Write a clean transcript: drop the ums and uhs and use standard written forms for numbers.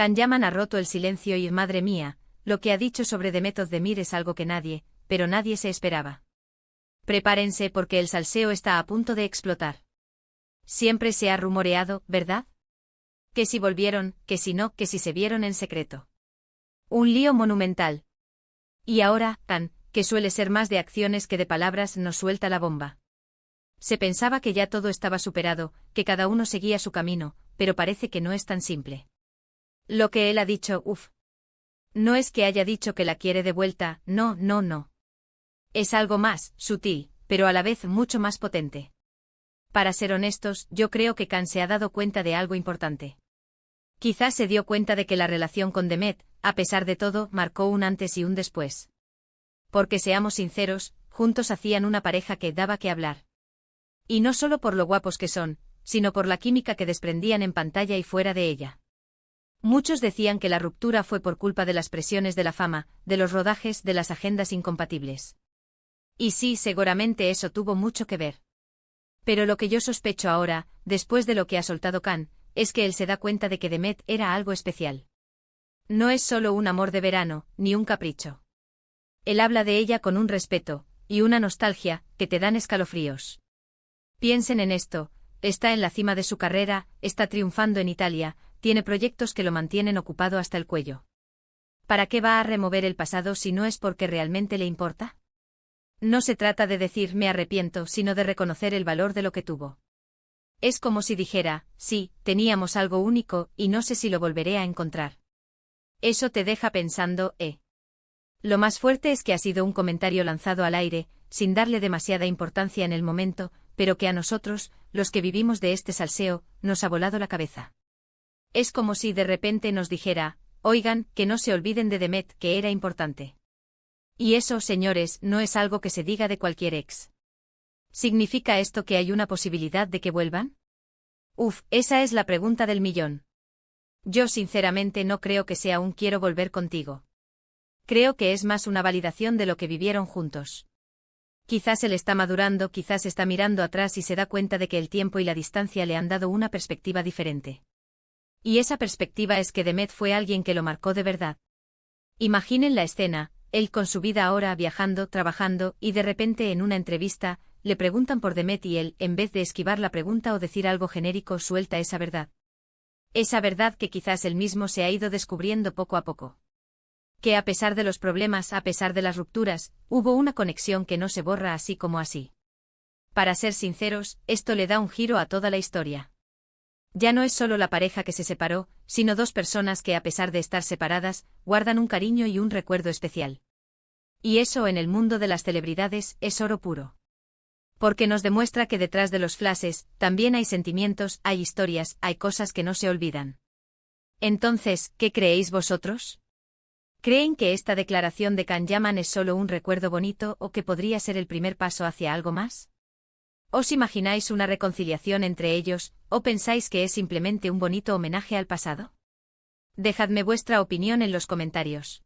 Can Yaman ha roto el silencio y, madre mía, lo que ha dicho sobre Demet Özdemir es algo que nadie, pero nadie se esperaba. Prepárense porque el salseo está a punto de explotar. Siempre se ha rumoreado, ¿verdad? Que si volvieron, que si no, que si se vieron en secreto. Un lío monumental. Y ahora, Can, que suele ser más de acciones que de palabras, nos suelta la bomba. Se pensaba que ya todo estaba superado, que cada uno seguía su camino, pero parece que no es tan simple. Lo que él ha dicho, no es que haya dicho que la quiere de vuelta, no, no, no. Es algo más, sutil, pero a la vez mucho más potente. Para ser honestos, yo creo que Can se ha dado cuenta de algo importante. Quizás se dio cuenta de que la relación con Demet, a pesar de todo, marcó un antes y un después. Porque seamos sinceros, juntos hacían una pareja que daba que hablar. Y no solo por lo guapos que son, sino por la química que desprendían en pantalla y fuera de ella. Muchos decían que la ruptura fue por culpa de las presiones de la fama, de los rodajes, de las agendas incompatibles. Y sí, seguramente eso tuvo mucho que ver. Pero lo que yo sospecho ahora, después de lo que ha soltado Can, es que él se da cuenta de que Demet era algo especial. No es solo un amor de verano, ni un capricho. Él habla de ella con un respeto, y una nostalgia, que te dan escalofríos. Piensen en esto, está en la cima de su carrera, está triunfando en Italia, tiene proyectos que lo mantienen ocupado hasta el cuello. ¿Para qué va a remover el pasado si no es porque realmente le importa? No se trata de decir me arrepiento, sino de reconocer el valor de lo que tuvo. Es como si dijera, sí, teníamos algo único, y no sé si lo volveré a encontrar. Eso te deja pensando, Lo más fuerte es que ha sido un comentario lanzado al aire, sin darle demasiada importancia en el momento, pero que a nosotros, los que vivimos de este salseo, nos ha volado la cabeza. Es como si de repente nos dijera, oigan, que no se olviden de Demet, que era importante. Y eso, señores, no es algo que se diga de cualquier ex. ¿Significa esto que hay una posibilidad de que vuelvan? Esa es la pregunta del millón. Yo sinceramente no creo que sea un quiero volver contigo. Creo que es más una validación de lo que vivieron juntos. Quizás él está madurando, quizás está mirando atrás y se da cuenta de que el tiempo y la distancia le han dado una perspectiva diferente. Y esa perspectiva es que Demet fue alguien que lo marcó de verdad. Imaginen la escena, él con su vida ahora viajando, trabajando, y de repente en una entrevista, le preguntan por Demet y él, en vez de esquivar la pregunta o decir algo genérico, suelta esa verdad. Esa verdad que quizás él mismo se ha ido descubriendo poco a poco. Que a pesar de los problemas, a pesar de las rupturas, hubo una conexión que no se borra así como así. Para ser sinceros, esto le da un giro a toda la historia. Ya no es solo la pareja que se separó, sino dos personas que a pesar de estar separadas, guardan un cariño y un recuerdo especial. Y eso en el mundo de las celebridades es oro puro. Porque nos demuestra que detrás de los flashes, también hay sentimientos, hay historias, hay cosas que no se olvidan. Entonces, ¿qué creéis vosotros? ¿Creen que esta declaración de Can Yaman es solo un recuerdo bonito o que podría ser el primer paso hacia algo más? ¿Os imagináis una reconciliación entre ellos, o pensáis que es simplemente un bonito homenaje al pasado? Dejadme vuestra opinión en los comentarios.